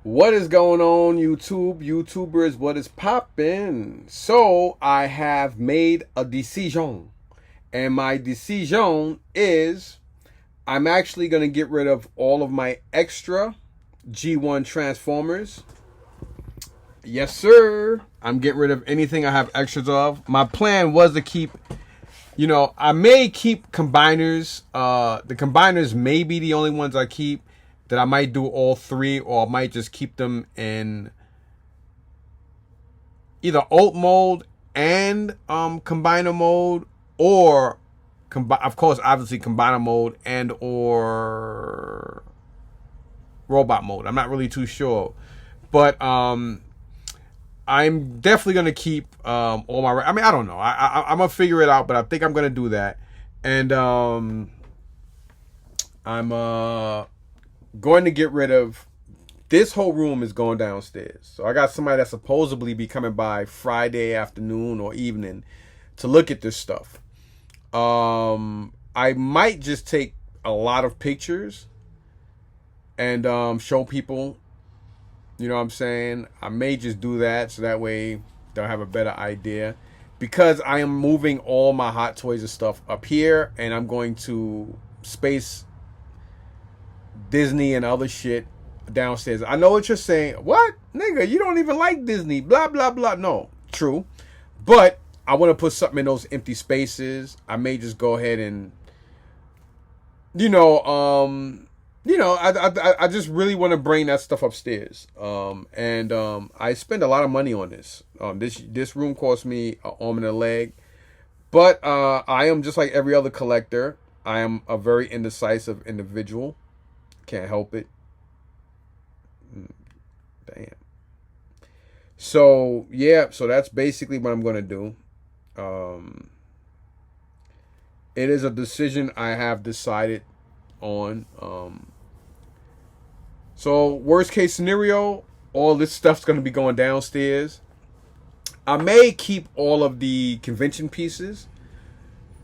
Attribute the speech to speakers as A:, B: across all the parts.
A: What is going on, YouTubers? What is poppin'? So I have made a decision, and my decision is I'm actually gonna get rid of all of my extra G1 Transformers. Yes, sir. I'm getting rid of anything I have extras of. My plan was to keep, I may keep combiners. The combiners may be the only ones I keep. That I might do all three, or I might just keep them in either alt mode and combiner mode, or of course, obviously combiner mode and or robot mode. I'm not really too sure, but I'm definitely gonna keep all my. I mean, I don't know. I'm gonna figure it out, but I think I'm gonna do that, and I'm going to get rid of. This whole room is going downstairs. So I got somebody that's supposedly be coming by Friday afternoon or evening to look at this stuff. I might just take a lot of pictures and show people. You know what I'm saying? I may just do that so that way they'll have a better idea. Because I am moving all my Hot Toys and stuff up here, and I'm going to space Disney and other shit downstairs. I know what you're saying. What? Nigga, you don't even like Disney. Blah, blah, blah. No, true. But I want to put something in those empty spaces. I may just go ahead and, I just really want to bring that stuff upstairs. I spend a lot of money on this. This room cost me an arm and a leg. But I am just like every other collector. I am a very indecisive individual. Can't help it. Damn. So yeah, so that's basically what I'm gonna do. It is a decision I have decided on. So worst case scenario, all this stuff's gonna be going downstairs. I may keep all of the convention pieces.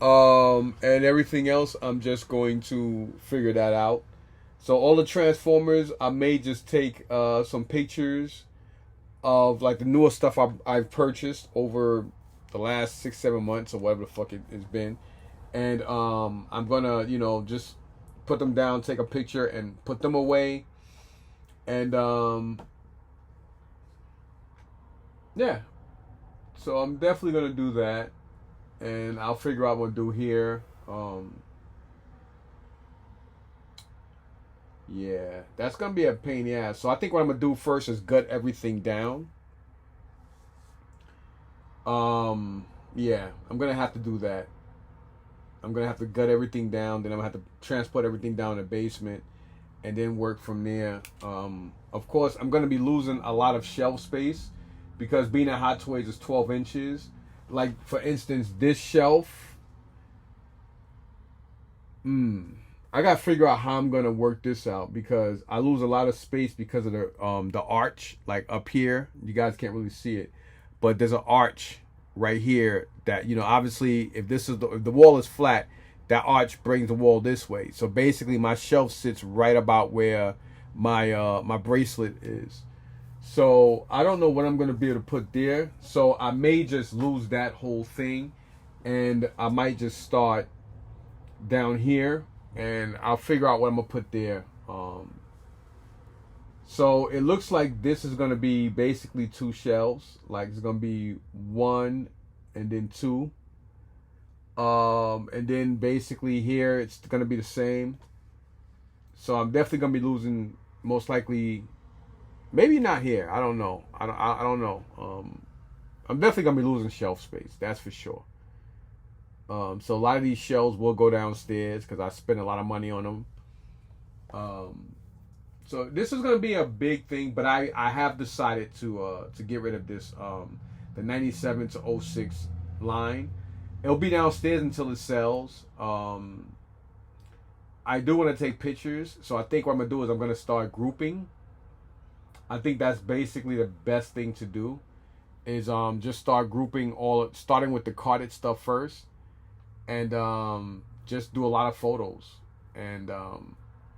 A: And everything else, I'm just going to figure that out. So all the Transformers, I may just take some pictures of like the newer stuff I've purchased over the last 6-7 months or whatever the fuck it's been, and I'm gonna just put them down, take a picture, and put them away, and yeah. So I'm definitely gonna do that, and I'll figure out what to do here. Yeah, that's gonna be a pain in the ass. So I think what I'm gonna do first is gut everything down. Yeah, I'm gonna have to do that. I'm gonna have to gut everything down. Then I'm gonna have to transport everything down in the basement, and then work from there. Of course, I'm gonna be losing a lot of shelf space because being at Hot Toys is 12 inches. Like for instance, this shelf. I gotta figure out how I'm gonna work this out because I lose a lot of space because of the arch, like up here. You guys can't really see it, but there's an arch right here that obviously if if the wall is flat, that arch brings the wall this way. So basically, my shelf sits right about where my bracelet is. So I don't know what I'm gonna be able to put there. So I may just lose that whole thing, and I might just start down here, and I'll figure out what I'm gonna put there. So it looks like this is gonna be basically two shelves. Like it's gonna be one and then two. And then basically here it's gonna be the same. So I'm definitely gonna be losing, most likely, maybe not here. I don't know. I don't know. I'm definitely gonna be losing shelf space. That's for sure. So a lot of these shelves will go downstairs because I spent a lot of money on them. So this is going to be a big thing, but I have decided to get rid of this the 97 to '06 line. It'll be downstairs until it sells. I do want to take pictures, so I think what I'm gonna do is I'm gonna start grouping. I think that's basically the best thing to do. Is just start grouping starting with the carded stuff first, and just do a lot of photos, and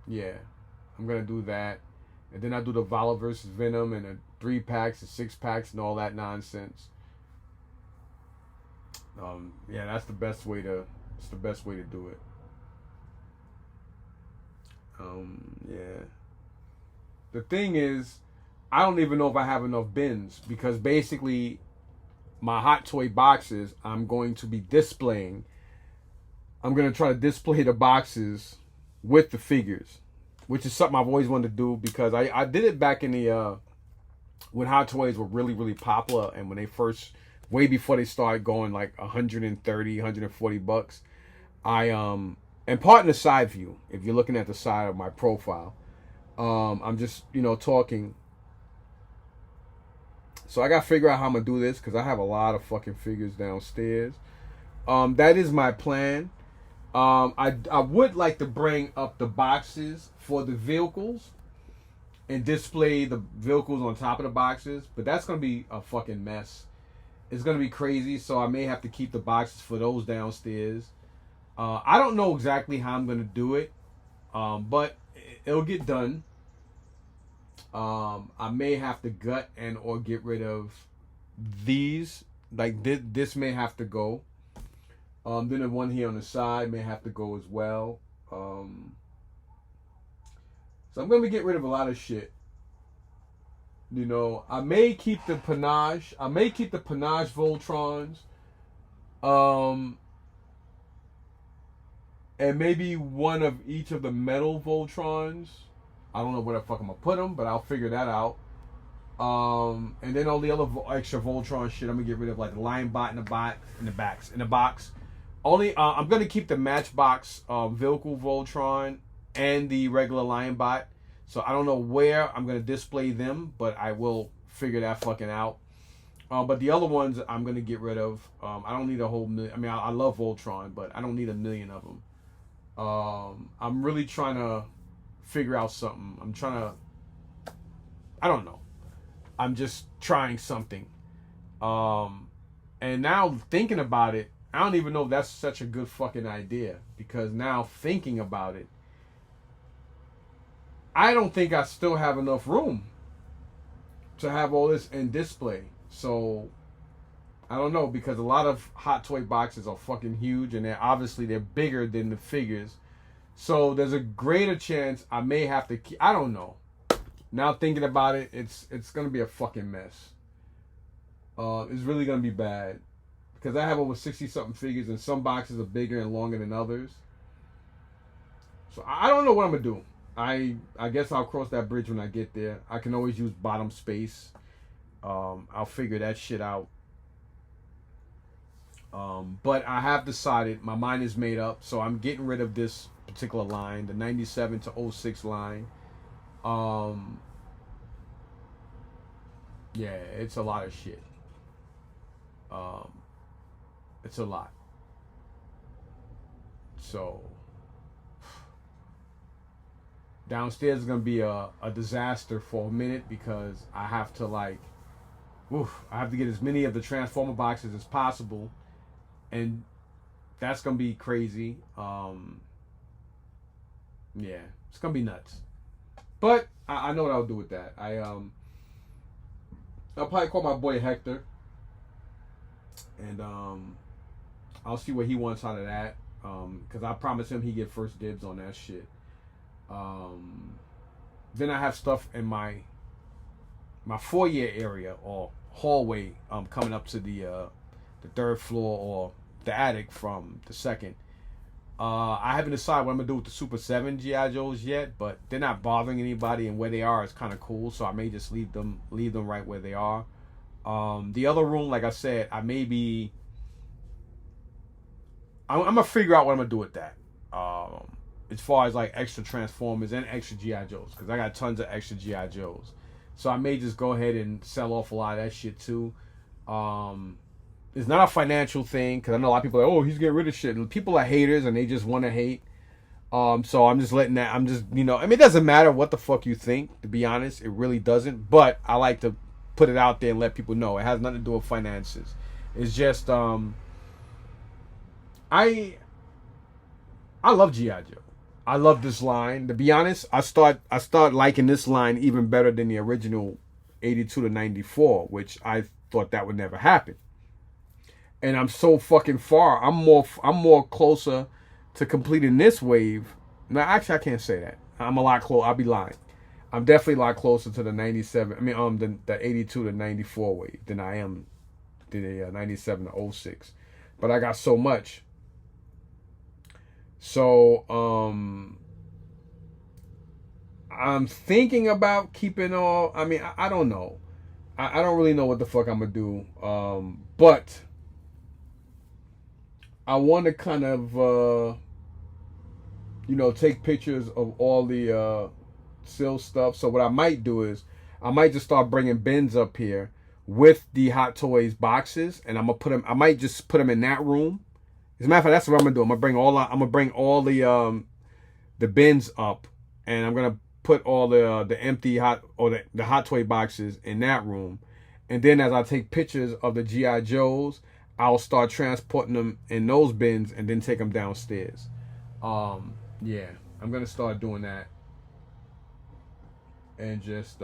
A: yeah, I'm gonna do that, And then I do the Valor versus Venom and the 3-packs, the 6-packs, and all that nonsense. Yeah, that's the best way to. It's the best way to do it. Yeah. The thing is, I don't even know if I have enough bins because basically, my Hot Toy boxes, I'm going to be displaying. I'm going to try to display the boxes with the figures, which is something I've always wanted to do because I did it back in the when Hot Toys were really, really popular and when they first, way before they started going like 130, 140 bucks. And part in the side view, if you're looking at the side of my profile, I'm just, talking. So I got to figure out how I'm going to do this because I have a lot of fucking figures downstairs. That is my plan. I would like to bring up the boxes for the vehicles and display the vehicles on top of the boxes, but that's going to be a fucking mess. It's going to be crazy, so I may have to keep the boxes for those downstairs. I don't know exactly how I'm going to do it, but it'll get done. I may have to gut and or get rid of these. Like this may have to go. Then the one here on the side may have to go as well. So I'm going to get rid of a lot of shit. I may keep the Panache. I may keep the Panache Voltrons. And maybe one of each of the metal Voltrons. I don't know where the fuck I'm going to put them, but I'll figure that out. And then all the other extra Voltron shit, I'm going to get rid of, like the Lion Bot in the box. Only, I'm going to keep the Matchbox vehicle Voltron and the regular Lion Bot. So I don't know where I'm going to display them, but I will figure that fucking out. But the other ones I'm going to get rid of. I don't need a whole million. I mean, I love Voltron, but I don't need a million of them. I'm really trying to figure out something. I don't know. I'm just trying something. And now thinking about it, I don't even know if that's such a good fucking idea. Because now thinking about it, I don't think I still have enough room to have all this in display. So, I don't know, because a lot of Hot Toy boxes are fucking huge, and they're bigger than the figures. So, there's a greater chance I may have to keep, I don't know. Now thinking about it, it's going to be a fucking mess. It's really going to be bad. Because I have over 60-something figures, and some boxes are bigger and longer than others. So, I don't know what I'm going to do. I guess I'll cross that bridge when I get there. I can always use bottom space. I'll figure that shit out. But I have decided, my mind is made up, so I'm getting rid of this particular line, the 97 to 06 line. Yeah, it's a lot of shit. It's a lot. So downstairs is gonna be a disaster for a minute because I have to I have to get as many of the Transformer boxes as possible, and that's gonna be crazy. Yeah, it's gonna be nuts. But I know what I'll do with that. I'll probably call my boy Hector, and I'll see what he wants out of that. Because I promised him he get first dibs on that shit. Then I have stuff in my foyer area or hallway coming up to the third floor or the attic from the second. I haven't decided what I'm gonna do with the Super 7 G.I. Joes yet, but they're not bothering anybody, and where they are is kind of cool, so I may just leave them right where they are. The other room, like I said, I'm gonna figure out what I'm gonna do with that. As far as like extra Transformers and extra G.I. Joes, because I got tons of extra G.I. Joes. So I may just go ahead and sell off a lot of that shit too. It's not a financial thing, because I know a lot of people are like, oh, he's getting rid of shit. And people are haters and they just want to hate. So I'm just letting that, I mean, it doesn't matter what the fuck you think, to be honest. It really doesn't. But I like to put it out there and let people know. It has nothing to do with finances. It's just, I love G.I. Joe. I love this line. To be honest, I start liking this line even better than the original 82 to 94, which I thought that would never happen. And I'm so fucking far. I'm more closer to completing this wave. Now, actually, I can't say that. I'm a lot close. I'll be lying. I'm definitely a lot closer to the 97. I mean, the 82 to 94 wave than I am the 97 to '06. But I got so much. So I'm thinking about keeping all. I mean, I don't know. I don't really know what the fuck I'm gonna do. But I want to kind of take pictures of all the seal stuff. So what I might do is I might just start bringing bins up here with the Hot Toys boxes, and I'm gonna put them. I might just put them in that room. As a matter of fact, that's what I'm gonna do. I'm gonna bring all the bins up, and I'm gonna put all the empty the Hot Toy boxes in that room, and then as I take pictures of the GI Joes, I'll start transporting them in those bins and then take them downstairs. Yeah, I'm gonna start doing that and just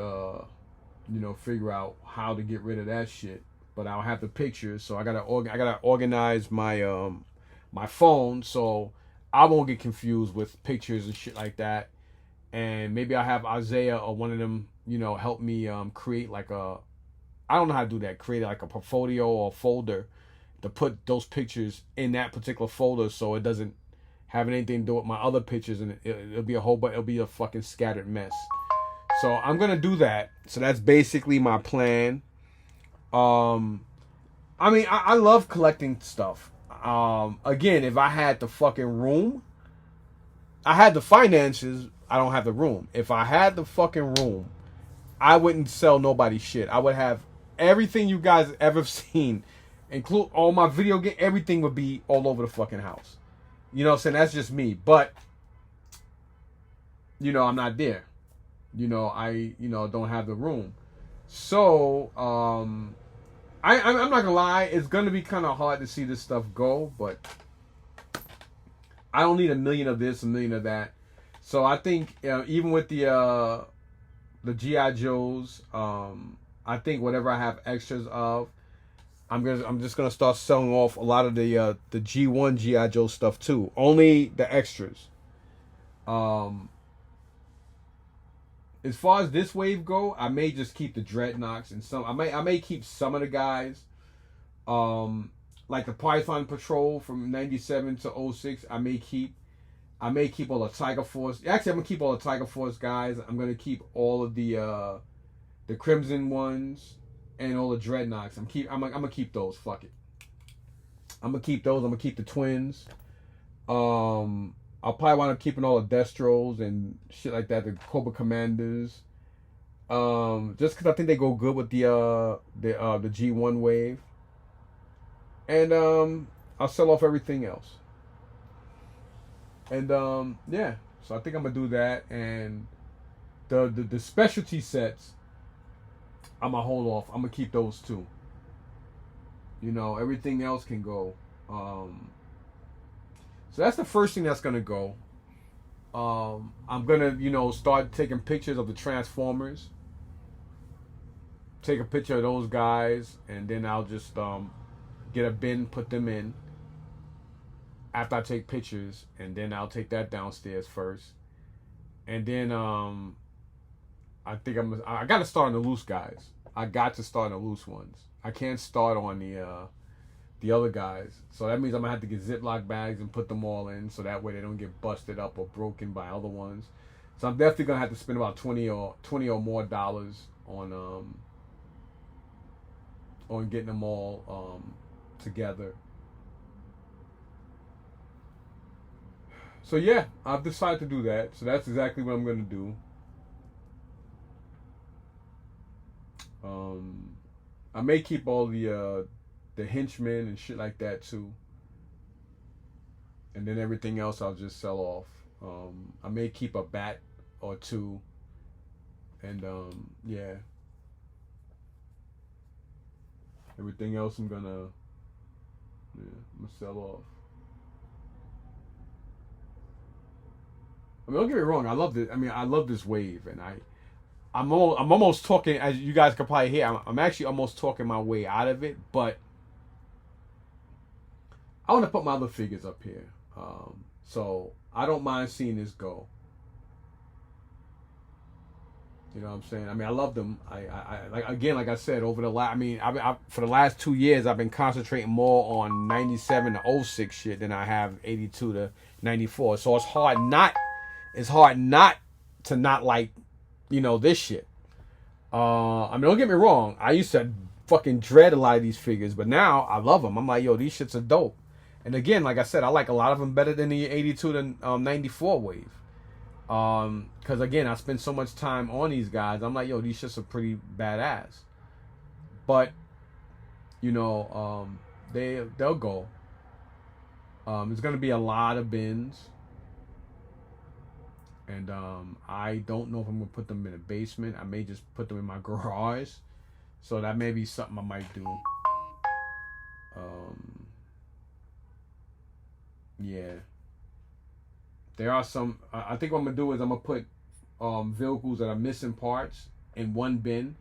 A: figure out how to get rid of that shit. But I'll have the pictures, so I gotta organize my phone so I won't get confused with pictures and shit like that. And maybe I'll have Isaiah or one of them, help me create like a, I don't know how to do that. Create like a portfolio or folder to put those pictures in that particular folder so it doesn't have anything to do with my other pictures, and it'll be it'll be a fucking scattered mess. So I'm gonna do that. So that's basically my plan. I mean, I love collecting stuff. Again, if I had the fucking room, I had the finances. I don't have the room. If I had the fucking room, I wouldn't sell nobody shit. I would have everything you guys ever seen, include all my video game. Everything would be all over the fucking house. You know what I'm saying? That's just me. But I'm not there. I don't have the room. So I'm not gonna lie. It's gonna be kind of hard to see this stuff go, but I don't need a million of this, a million of that. So I think even with the GI Joes, I think whatever I have extras of, I'm just gonna start selling off a lot of the G1 GI Joe stuff too. Only the extras. As far as this wave go, I may just keep the Dreadnoks and some. I may keep some of the guys. Like the Python Patrol from '97 to '06. I may keep all the Tiger Force. Actually, I'm gonna keep all the Tiger Force guys. I'm gonna keep all of the Crimson ones and all the Dreadnoks. I'm gonna keep those. Fuck it. I'm gonna keep those. I'm gonna keep the twins. I'll probably wind up keeping all the Destros and shit like that. The Cobra Commanders. Just because I think they go good with the G1 wave. And I'll sell off everything else. And yeah, so I think I'm gonna do that. And the specialty sets, I'm gonna hold off. I'm gonna keep those too. Everything else can go. So that's the first thing that's gonna go. I'm gonna start taking pictures of the Transformers. Take a picture of those guys, and then I'll just get a bin, put them in. After I take pictures, and then I'll take that downstairs first, and then I think I got to start on the loose guys. I got to start on the loose ones. I can't start on the other guys. So that means I'm gonna have to get Ziploc bags and put them all in, so that way they don't get busted up or broken by other ones. So I'm definitely gonna have to spend about $20 or more on getting them all together. So yeah, I've decided to do that. So that's exactly what I'm gonna do. I may keep all the henchmen and shit like that too, and then everything else I'll just sell off. I may keep a bat or two, and yeah, everything else I'm gonna sell off. I mean, don't get me wrong. I love this. I mean, I love this wave, and I'm almost talking, as you guys can probably hear. I'm actually almost talking my way out of it, but I want to put my other figures up here. So I don't mind seeing this go. You know what I'm saying? I mean, I love them. I like, again, like I said, over the last, I mean, for the last 2 years, I've been concentrating more on 97 to '06 shit than I have 82 to '94. So it's hard not to not like, this shit. I mean, don't get me wrong. I used to fucking dread a lot of these figures, but now I love them. I'm like, yo, these shits are dope. And again, like I said, I like a lot of them better than the 82 to 94 wave. Because again, I spend so much time on these guys. I'm like, yo, these shits are pretty badass. But they'll go. There's gonna be a lot of bins, and I don't know if I'm gonna put them in a basement. I may just put them in my garage. So that may be something I might do. Yeah. There are some. I think what I'm gonna do is I'm gonna put vehicles that are missing parts in one bin,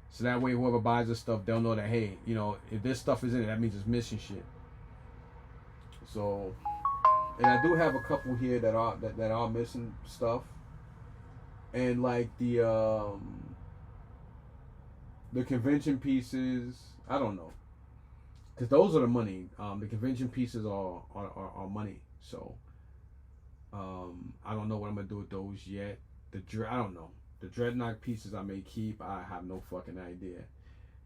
A: so that way whoever buys this stuff, they'll know that, hey, if this stuff is in it, that means it's missing shit. So, and I do have a couple here that are missing stuff, and like the convention pieces, I don't know, because those are the money. The convention pieces are money. So. I don't know what I'm gonna do with those yet. I don't know. The Dreadnought pieces I may keep. I have no fucking idea.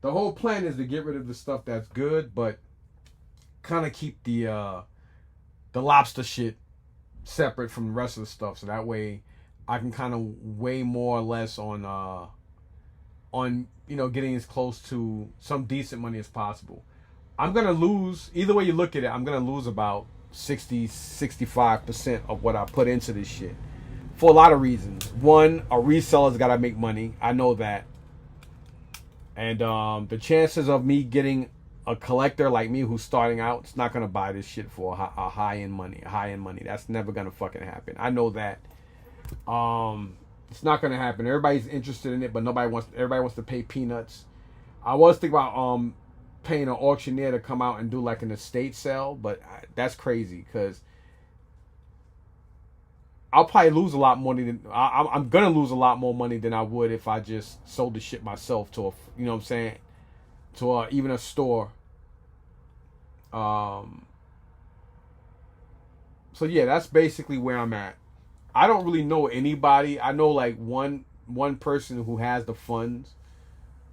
A: The whole plan is to get rid of the stuff that's good, but kind of keep the lobster shit separate from the rest of the stuff, so that way I can kind of weigh more or less on getting as close to some decent money as possible. I'm gonna lose either way you look at it. I'm gonna lose about 65% of what I put into this shit for a lot of reasons. One, a reseller's got to make money. I know that. And the chances of me getting a collector like me who's starting out, it's not going to buy this shit for a high-end money. That's never going to fucking happen. I know that. It's not going to happen. Everybody's interested in it, but everybody wants to pay peanuts. I was thinking about paying an auctioneer to come out and do like an estate sale, but that's crazy because I'll probably lose a lot more than I'm gonna lose a lot more money than I would if I just sold the shit myself to even a store. So yeah, that's basically where I'm at. I don't really know anybody. I know like one person who has the funds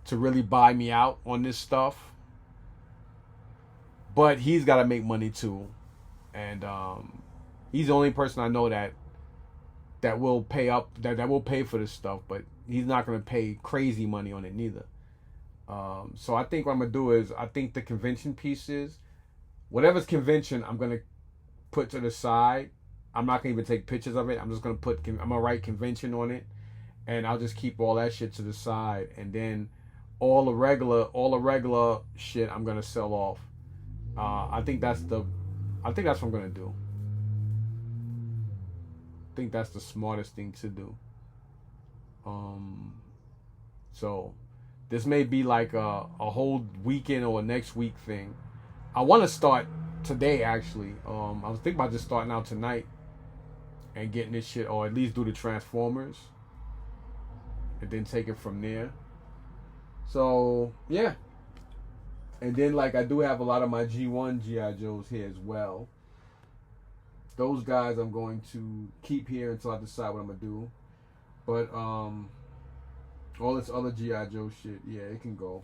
A: to really buy me out on this stuff. But he's got to make money too, and he's the only person I know that will pay up, that will pay for this stuff. But he's not going to pay crazy money on it neither. So I think what I'm gonna do is, I think the convention pieces, whatever's convention, I'm gonna put to the side. I'm not gonna even take pictures of it. I'm just gonna I'm gonna write convention on it, and I'll just keep all that shit to the side, and then all the regular shit I'm gonna sell off. I think that's what I'm gonna do. I think that's the smartest thing to do. So this may be like a whole weekend or a next week thing. I want to start today actually. I was thinking about just starting out tonight and getting this shit, or at least do the Transformers, and then take it from there. So yeah. And then, like, I do have a lot of my G1 G.I. Joes here as well. Those guys I'm going to keep here until I decide what I'm going to do. But, all this other G.I. Joe shit, yeah, it can go.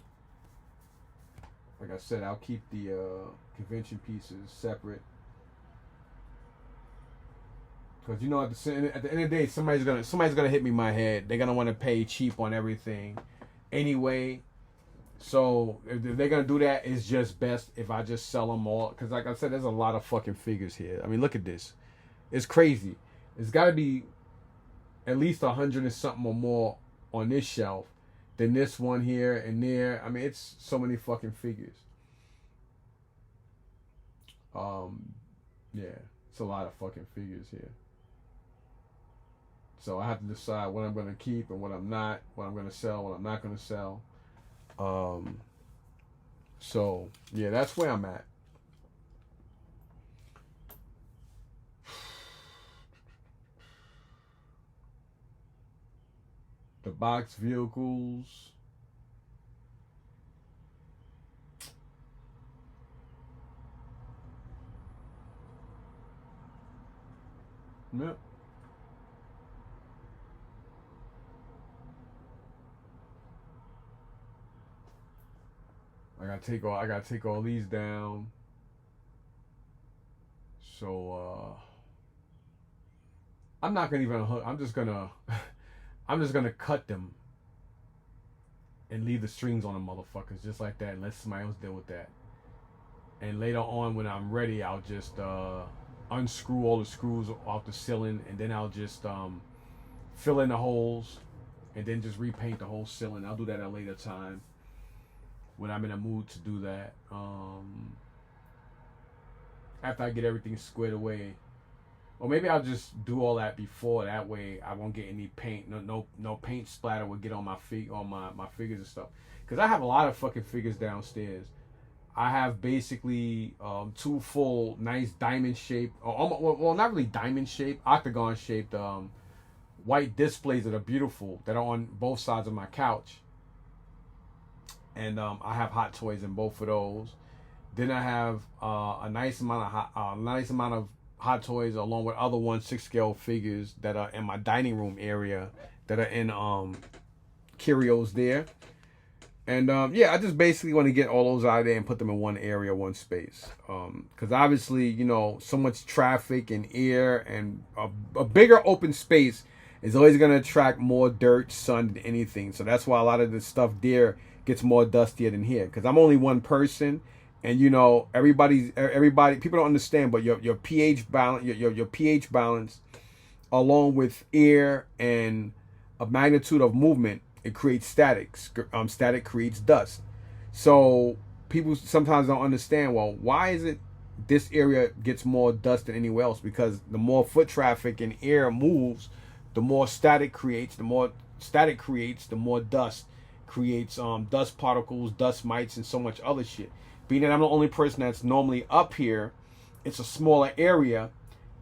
A: Like I said, I'll keep the convention pieces separate. Because, at the end of the day, somebody's gonna hit me in my head. They're going to want to pay cheap on everything anyway. So if they're gonna do that, it's just best if I just sell them all. Because like I said, there's a lot of fucking figures here. I mean, look at this. It's crazy. It's got to be at least 100 and something or more on this shelf than this one here and there. I mean, it's so many fucking figures. Yeah, it's a lot of fucking figures here. So I have to decide what I'm going to keep and what I'm not, what I'm going to sell, what I'm not going to sell. Um, so yeah, that's where I'm at. The box vehicles. Yep. I gotta take all these down. So I'm not gonna even hook. I'm just gonna I'm just gonna cut them and leave the strings on the motherfuckers just like that and let somebody else deal with that. And later on when I'm ready, I'll just unscrew all the screws off the ceiling and then I'll just fill in the holes and then just repaint the whole ceiling. I'll do that at a later time when I'm in a mood to do that. After I get everything squared away, or maybe I'll just do all that before. That way, I won't get any paint. No paint splatter will get on my feet, on my figures and stuff. Because I have a lot of fucking figures downstairs. I have basically two full, nice diamond shaped, well, not really diamond shaped, octagon shaped white displays that are beautiful that are on both sides of my couch. And I have Hot Toys in both of those. Then I have a nice amount of Hot Toys along with other 1/6 scale figures that are in my dining room area that are in curios there. And yeah, I just basically want to get all those out of there and put them in one area, one space. Because obviously, you know, so much traffic and air and a bigger open space is always going to attract more dirt, sun than anything. So that's why a lot of the stuff there gets more dustier than here. Because I'm only one person. And you know, everybody, people don't understand, but your pH balance, your pH balance, along with air and a magnitude of movement, it creates static. Static creates dust. So people sometimes don't understand. Well, why is it this area gets more dust than anywhere else? Because the more foot traffic and air moves, the more static creates. The more static creates, the more dust creates. Dust particles, dust mites, and so much other shit. Being that I'm the only person that's normally up here, it's a smaller area.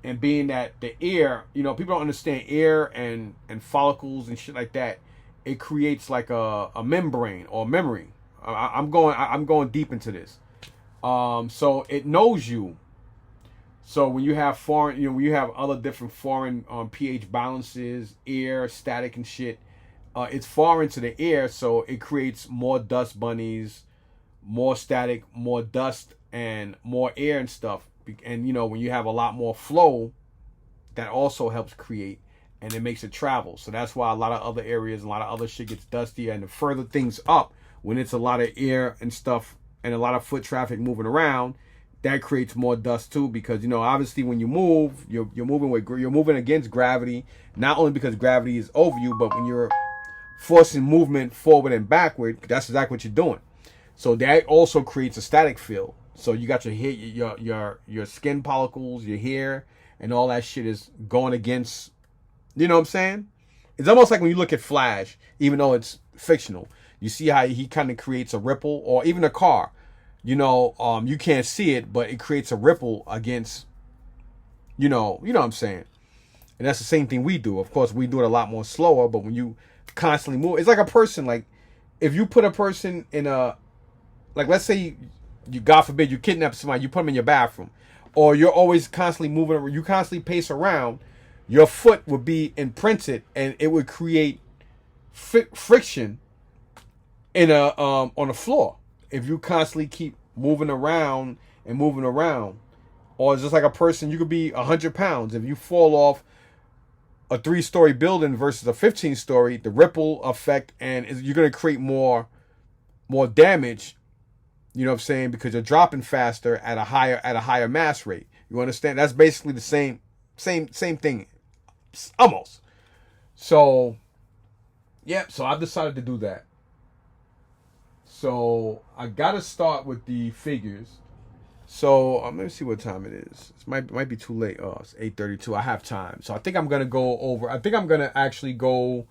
A: And being that the air, you know, people don't understand air and follicles and shit like that. It creates like a membrane or memory. I'm going deep into this. So it knows you. So when you have foreign, you know, when you have other different foreign pH balances, air, static and shit, it's foreign to the air. So it creates more dust bunnies, more static, more dust, and more air and stuff. And you know, when you have a lot more flow, that also helps create, and it makes it travel. So that's why a lot of other areas, a lot of other shit gets dustier. And the further things up, when it's a lot of air and stuff and a lot of foot traffic moving around, that creates more dust too. Because you know, obviously, when you move, you're moving against gravity. Not only because gravity is over you, but when you're forcing movement forward and backward, that's exactly what you're doing. So that also creates a static field. So you got your hair, your skin follicles, your hair, and all that shit is going against. You know what I'm saying? It's almost like when you look at Flash, even though it's fictional. You see how he kind of creates a ripple, or even a car. You know, you can't see it, but it creates a ripple against. You know what I'm saying? And that's the same thing we do. Of course, we do it a lot more slower, but when you constantly move, it's like a person. Like if you put a person in a, like let's say you God forbid you kidnap somebody, you put them in your bathroom, or you're always constantly moving, you constantly pace around, your foot would be imprinted and it would create friction in a on the floor if you constantly keep moving around and moving around. Or it's just like a person, you could be 100 pounds. If you fall off a 3-story building versus a 15-story, the ripple effect, and you're going to create more damage. You know what I'm saying? Because you're dropping faster at a higher mass rate. You understand? That's basically the same thing, almost. So, yeah. So I've decided to do that. So I got to start with the figures. So let me see what time it is. It might be too late. Oh, it's 8:32. I have time, so I think I'm gonna go over. I think I'm gonna actually go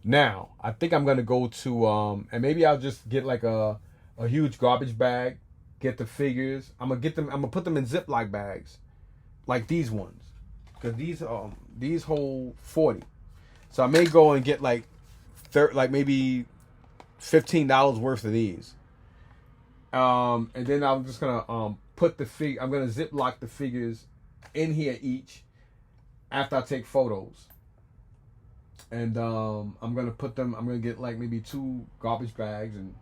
A: now. I think I'm gonna go to and maybe I'll just get like a huge garbage bag. Get the figures. I'm gonna get them. I'm gonna put them in Ziploc bags, like these ones, because these hold 40. So I may go and get like like maybe $15 worth of these. And then I'm just gonna put the I'm gonna ziplock the figures in here each after I take photos. And I'm gonna put them. I'm gonna get like maybe 2 garbage bags and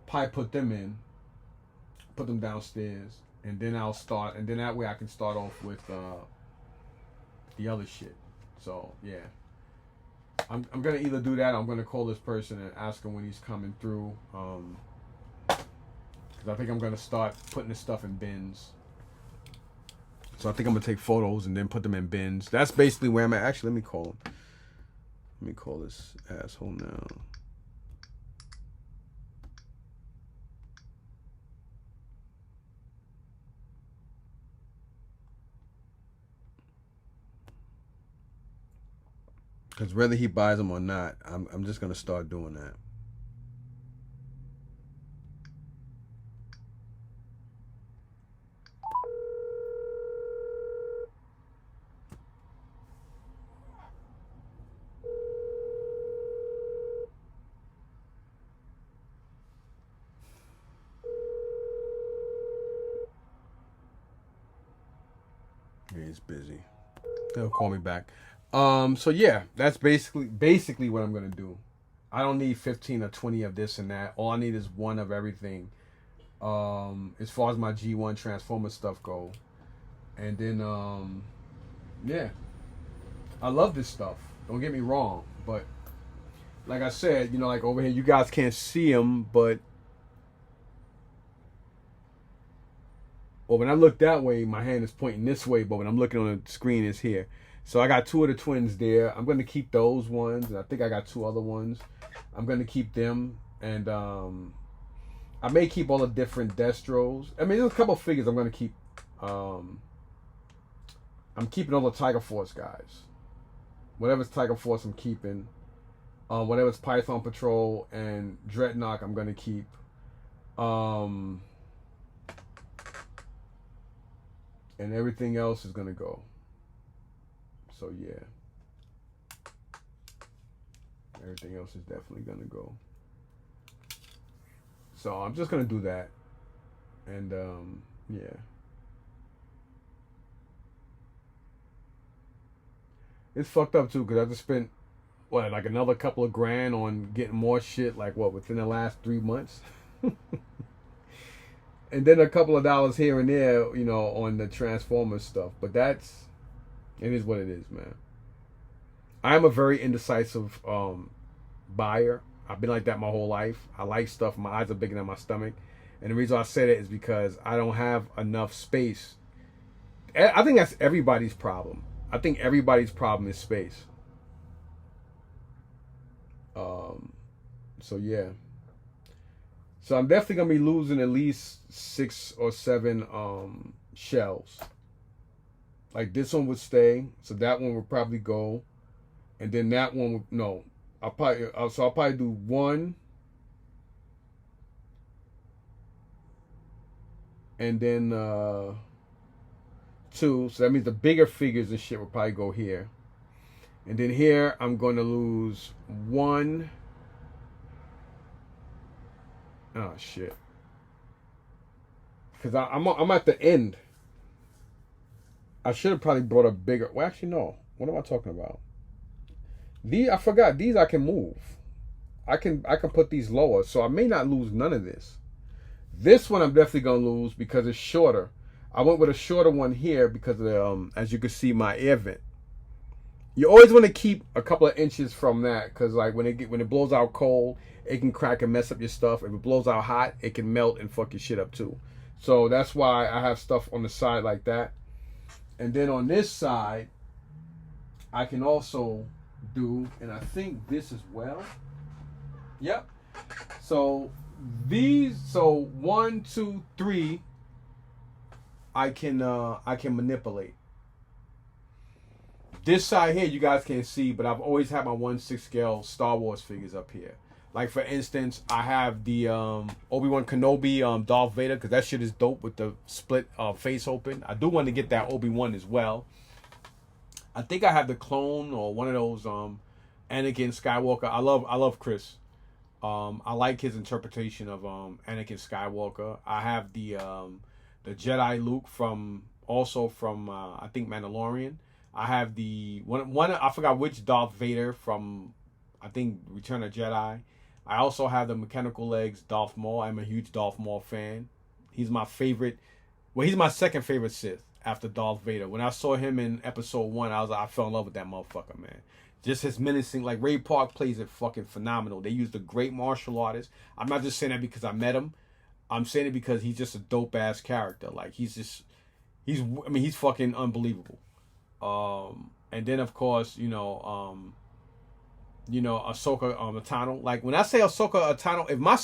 A: probably put them in, put them downstairs, and then I'll start. And then that way I can start off with the other shit. So yeah, I'm gonna either do that. Or I'm gonna call this person and ask him when he's coming through. I think I'm going to start putting this stuff in bins. So I think I'm going to take photos and then put them in bins. That's basically where I'm at. Actually, let me call him. Let me call this asshole now. Because whether he buys them or not, I'm just going to start doing that. He's busy. He'll call me back. So yeah, that's basically what I'm gonna do. I don't need 15 or 20 of this and that. All I need is one of everything. As far as my G1 Transformer stuff go, and then yeah, I love this stuff. Don't get me wrong, but like I said, like over here, you guys can't see them, but well, when I look that way, my hand is pointing this way, but when I'm looking on the screen, it's here. So I got 2 of the twins there. I'm going to keep those ones, and I think I got 2 other ones. I'm going to keep them, and I may keep all the different Destros. I mean, there's a couple of figures I'm going to keep. I'm keeping all the Tiger Force guys. Whatever's Tiger Force, I'm keeping. Whatever's Python Patrol and Dreadnought, I'm going to keep. And everything else is going to go. So yeah, everything else is definitely gonna go. So I'm just gonna do that, and yeah. It's fucked up too, because I just spent like another couple of grand on getting more shit, like within the last 3 months. And then a couple of dollars here and there, on the Transformers stuff. But it is what it is, man. I'm a very indecisive buyer. I've been like that my whole life. I like stuff. My eyes are bigger than my stomach. And the reason I said it is because I don't have enough space. I think that's everybody's problem. I think everybody's problem is space. So yeah. So I'm definitely going to be losing at least 6 or 7 shells. Like this one would stay, so that one would probably go, and then that one would no. I'll probably do 1, and then 2. So that means the bigger figures and shit will probably go here, and then here I'm going to lose 1. Oh shit! Because I'm at the end. I should have probably brought a bigger. Well, actually, no. What am I talking about? I forgot. These I can move. I can put these lower, so I may not lose none of this. This one I'm definitely gonna lose because it's shorter. I went with a shorter one here because of the, as you can see, my air vent. You always want to keep a couple of inches from that, because like when it blows out cold, it can crack and mess up your stuff. If it blows out hot, it can melt and fuck your shit up too. So that's why I have stuff on the side like that. And then on this side, I can also do, and I think this as well. Yep. So 1, 2, 3, I can manipulate. This side here you guys can't see, but I've always had my 1/6 scale Star Wars figures up here. Like for instance, I have the Obi-Wan Kenobi Darth Vader, because that shit is dope with the split face open. I do want to get that Obi-Wan as well. I think I have the clone or one of those Anakin Skywalker. I love Chris. I like his interpretation of Anakin Skywalker. I have the Jedi Luke from I think Mandalorian. I have the one I forgot which Darth Vader from I think Return of Jedi. I also have the mechanical legs Darth Maul. I'm a huge Darth Maul fan. He's my favorite. Well, he's my second favorite Sith after Darth Vader. When I saw him in Episode 1, I fell in love with that motherfucker, man. Just his menacing, like Ray Park plays it fucking phenomenal. They used a great martial artist. I'm not just saying that because I met him. I'm saying it because he's just a dope ass character. Like he's fucking unbelievable. And then of course, Ahsoka Tano. Like when I say Ahsoka Tano, if my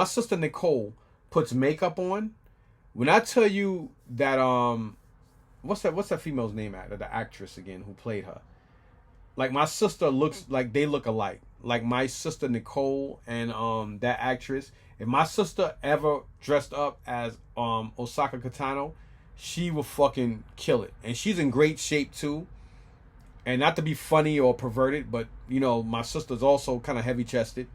A: sister Nicole puts makeup on, when I tell you that what's that female's name the actress again who played her? Like my sister looks like they look alike. Like my sister Nicole and that actress. If my sister ever dressed up as Ahsoka Tano, she will fucking kill it. And she's in great shape too. And not to be funny or perverted, but my sister's also kind of heavy chested.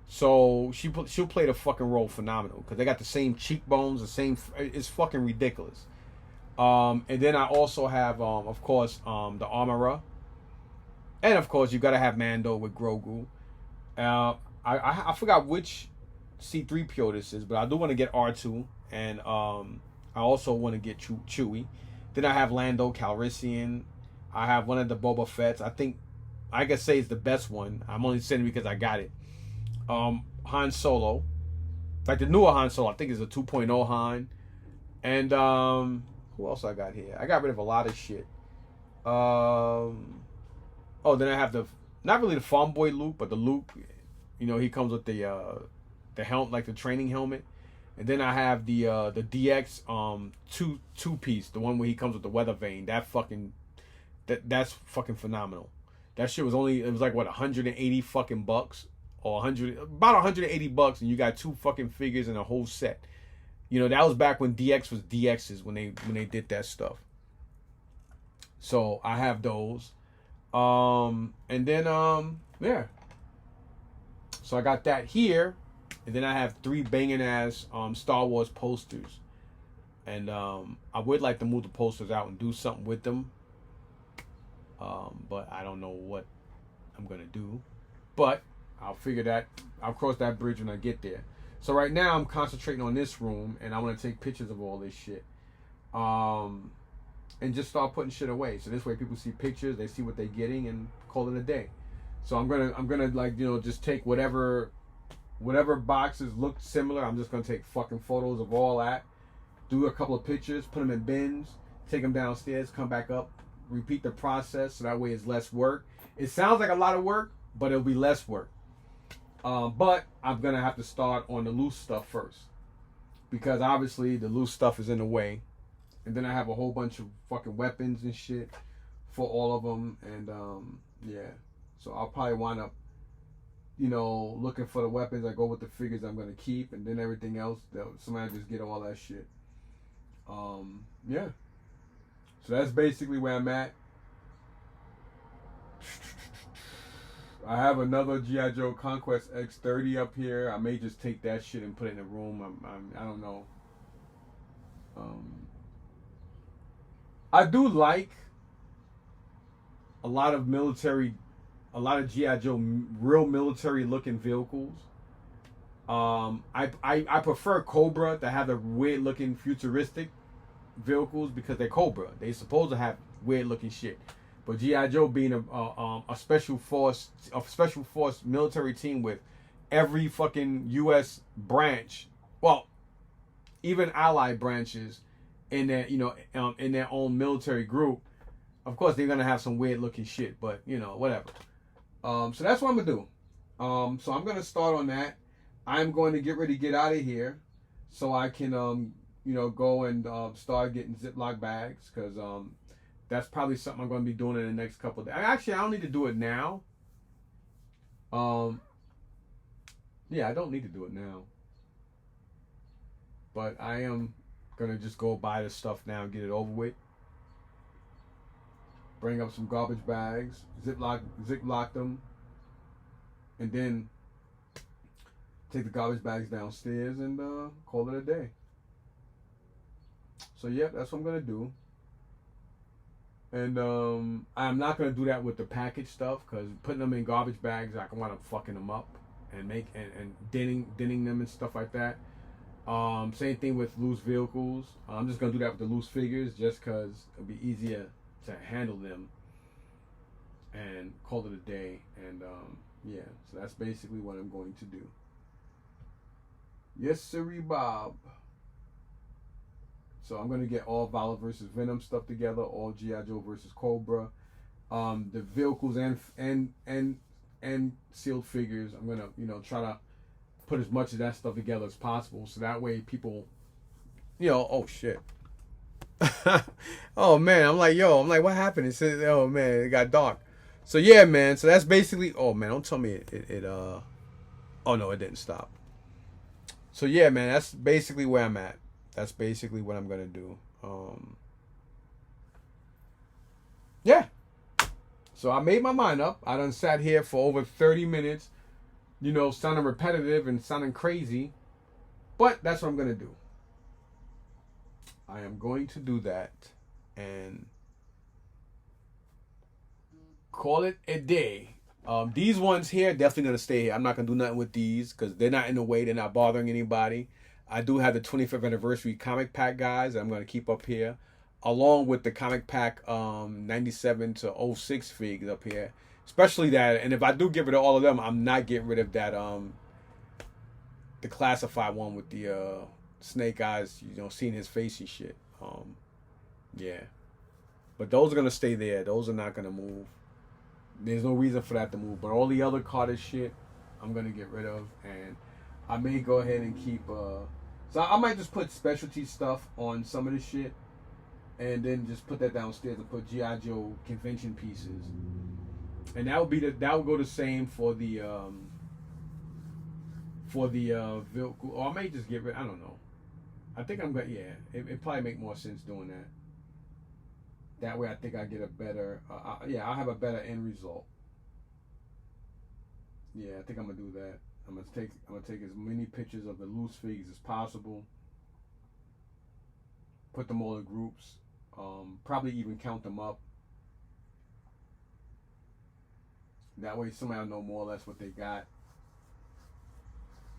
A: So she'll play the fucking role phenomenal because they got the same cheekbones, it's fucking ridiculous. And then I also have of course the Armorer. And of course you gotta have Mando with Grogu. I forgot which C-3PO this is, but I do want to get R2 and I also want to get Chewie. Then I have Lando Calrissian. I have one of the Boba Fett's. I think I can say it's the best one. I'm only saying it because I got it. Han Solo. Like the newer Han Solo, I think it's a 2.0 Han. And who else I got here? I got rid of a lot of shit. Then I have not really the Farm Boy Luke, but the Luke, he comes with the helmet, like the training helmet. And then I have the DX two piece, the one where he comes with the weather vane. That's fucking phenomenal. That shit was it was like what, 180 fucking bucks or about 180 bucks, and you got two fucking figures and a whole set. That was back when DX was DXs when they did that stuff. So I have those. And then yeah. So I got that here. And then I have 3 banging ass Star Wars posters. And I would like to move the posters out and do something with them. But I don't know what I'm going to do. But I'll cross that bridge when I get there. So right now I'm concentrating on this room. And I want to take pictures of all this shit. And just start putting shit away. So this way people see pictures. They see what they're getting and call it a day. So I'm gonna like, just take whatever boxes look similar. I'm just gonna take fucking photos of all that, do a couple of pictures, put them in bins, take them downstairs, come back up, repeat the process, so that way it's less work. It sounds like a lot of work, but it'll be less work. But I'm gonna have to start on the loose stuff first, because obviously the loose stuff is in the way. And then I have a whole bunch of fucking weapons and shit for all of them, and yeah. So I'll probably wind up looking for the weapons. I go with the figures I'm gonna keep, and then everything else, somebody just get all that shit. Yeah. So that's basically where I'm at. I have another G.I. Joe Conquest X30 up here. I may just take that shit and put it in the room. I don't know. I do like a lot of G.I. Joe real military looking vehicles. I prefer Cobra to have the weird looking futuristic vehicles because they're Cobra. They're supposed to have weird looking shit. But G.I. Joe being a special force military team with every fucking U.S. branch, well, even allied branches in their in their own military group, of course they're gonna have some weird looking shit. But whatever. So that's what I'm gonna do. So I'm gonna start on that. I'm going to get ready to get out of here so I can go and start getting Ziploc bags, because that's probably something I'm going to be doing in the next couple of days. Actually, I don't need to do it now. Yeah, I don't need to do it now. But I am going to just go buy this stuff now and get it over with. Bring up some garbage bags, ziplock them, and then take the garbage bags downstairs and call it a day. So, yeah, that's what I'm going to do. And I'm not going to do that with the package stuff, because putting them in garbage bags, I can wind up fucking them up and denting them and stuff like that. Same thing with loose vehicles. I'm just going to do that with the loose figures, just because it'll be easier to handle them and call it a day. And yeah, so that's basically what I'm going to do. Yes, sirree, Bob. So I'm going to get all Valor versus Venom stuff together, all G.I. Joe versus Cobra, the vehicles and sealed figures. I'm going to try to put as much of that stuff together as possible, so that way people, oh shit. Oh man, I'm like, what happened? It said, oh man, it got dark. So yeah, man. So that's basically. Oh man, don't tell me it. Oh no, it didn't stop. So yeah, man, that's basically where I'm at. That's basically what I'm gonna do. Yeah. So I made my mind up. I done sat here for over 30 minutes, sounding repetitive and sounding crazy. But that's what I'm gonna do. I am going to do that and call it a day. These ones here definitely gonna stay here. I'm not gonna do nothing with these because they're not in the way. They're not bothering anybody. I do have the 25th anniversary comic pack guys I'm going to keep up here, along with the comic pack 97 to 06 figs up here. Especially that, and if I do get rid of all of them, I'm not getting rid of that the classified one with the snake eyes, seeing his face and shit. Yeah. But those are going to stay there. Those are not going to move. There's no reason for that to move. But all the other Carter shit, I'm going to get rid of. And I may go ahead and keep... So I might just put specialty stuff on some of this shit, and then just put that downstairs and put G.I. Joe convention pieces. And that would go the same for the vehicle. Or I may just get rid. I don't know. I think I'm gonna. Yeah, it probably make more sense doing that. That way, I think I get a better. I'll have a better end result. Yeah, I think I'm gonna do that. I'm gonna take as many pictures of the loose figs as possible. Put them all in groups. Probably even count them up. That way somebody will know more or less what they got.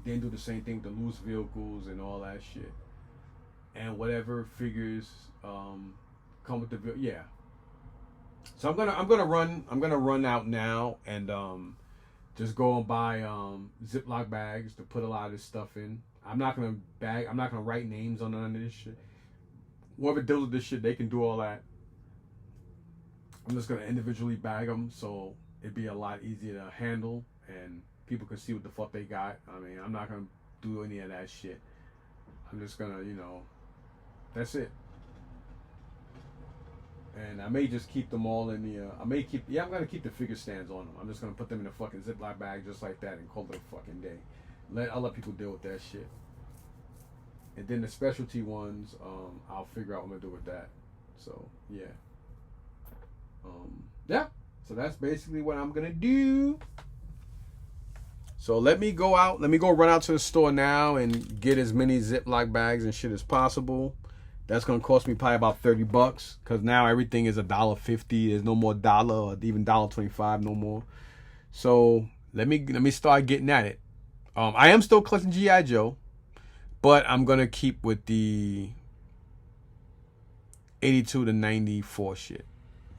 A: Then do the same thing with the loose vehicles and all that shit. And whatever figures come with the yeah. So I'm gonna run out now and just go and buy Ziploc bags to put a lot of this stuff in. I'm not gonna write names on none of this shit. Whoever deals with this shit, they can do all that. I'm just gonna individually bag them, so it'd be a lot easier to handle and people can see what the fuck they got. I mean, I'm not gonna do any of that shit. I'm just gonna, that's it. And I may just keep them all in the. I'm gonna keep the figure stands on them. I'm just gonna put them in a fucking Ziploc bag just like that and call it a fucking day. I'll let people deal with that shit. And then the specialty ones, I'll figure out what I'm gonna do with that. So yeah. Yeah. So that's basically what I'm gonna do. So let me go run out to the store now and get as many Ziploc bags and shit as possible. That's gonna cost me probably about $30 because now everything is $1.50. There's no more dollar or even $1.25 no more. So let me start getting at it. I am still collecting G.I. Joe, but I'm gonna keep with the 82 to 94 shit.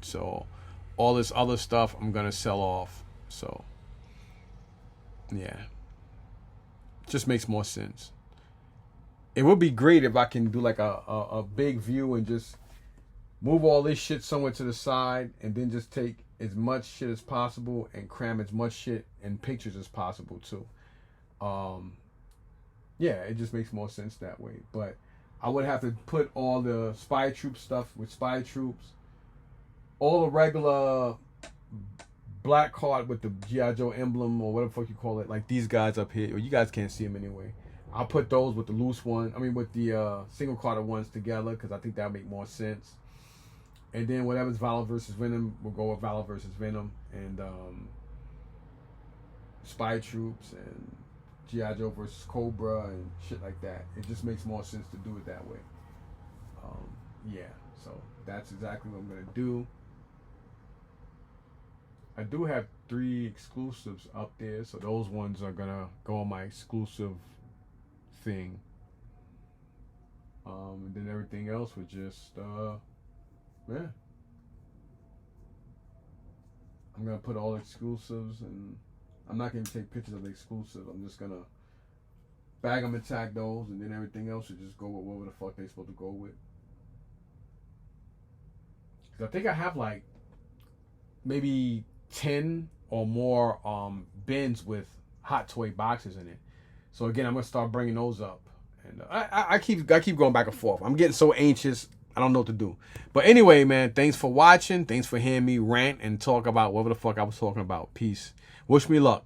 A: So all this other stuff I'm gonna sell off. So yeah, just makes more sense. It would be great if I can do like a big view and just move all this shit somewhere to the side and then just take as much shit as possible and cram as much shit and pictures as possible too. Yeah, it just makes more sense that way. But I would have to put all the Spy Troop stuff with Spy Troops, all the regular black card with the G.I. Joe emblem or whatever the fuck you call it, like these guys up here. Or you guys can't see them anyway. I'll put those with the loose one. I mean, with the single carded ones together because I think that'll make more sense. And then whatever's Valor versus Venom, we'll go with Valor versus Venom and Spy Troops and G.I. Joe versus Cobra and shit like that. It just makes more sense to do it that way. Yeah, so that's exactly what I'm gonna do. I do have 3 exclusives up there, so those ones are gonna go on my exclusive thing. And then everything else would just yeah. I'm gonna put all exclusives, and I'm not gonna take pictures of the exclusive. I'm just gonna bag them and tag those, and then everything else should just go with whatever the fuck they're supposed to go with. Cause I think I have like maybe 10 or more bins with Hot Toy boxes in it. So again, I'm gonna start bringing those up, and I keep going back and forth. I'm getting so anxious. I don't know what to do. But anyway, man, thanks for watching. Thanks for hearing me rant and talk about whatever the fuck I was talking about. Peace. Wish me luck.